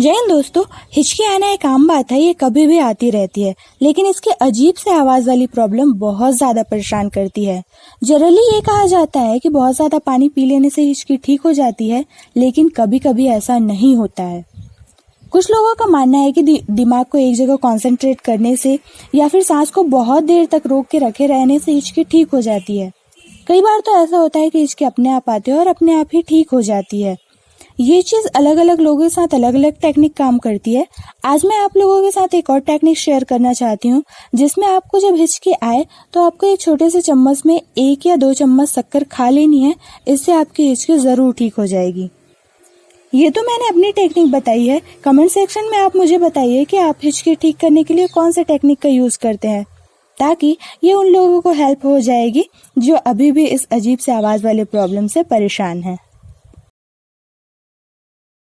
जय हिंद दोस्तों। हिचकी आना एक आम बात है, ये कभी भी आती रहती है, लेकिन इसकी अजीब से आवाज वाली प्रॉब्लम बहुत ज्यादा परेशान करती है। जनरली ये कहा जाता है कि बहुत ज्यादा पानी पी लेने से हिचकी ठीक हो जाती है, लेकिन कभी कभी ऐसा नहीं होता है। कुछ लोगों का मानना है कि दिमाग को एक जगह कंसंट्रेट करने से या फिर सांस को बहुत देर तक रोक के रखे रहने से हिचकी ठीक हो जाती है। कई बार तो ऐसा होता है कि हिचकी अपने आप आती है और अपने आप ही ठीक हो जाती है। ये चीज अलग अलग लोगों के साथ अलग अलग टेक्निक काम करती है। आज मैं आप लोगों के साथ एक और टेक्निक शेयर करना चाहती हूँ, जिसमें आपको जब हिचकी आए तो आपको एक छोटे से चम्मच में 1 या 2 चम्मच शक्कर खा लेनी है। इससे आपकी हिचकी जरूर ठीक हो जाएगी। ये तो मैंने अपनी टेक्निक बताई है। कमेंट सेक्शन में आप मुझे बताइए कि आप हिचकी ठीक करने के लिए कौन से टेक्निक का यूज करते हैं, ताकि ये उन लोगों को हेल्प हो जाएगी जो अभी भी इस अजीब से आवाज वाले प्रॉब्लम से परेशान हैं।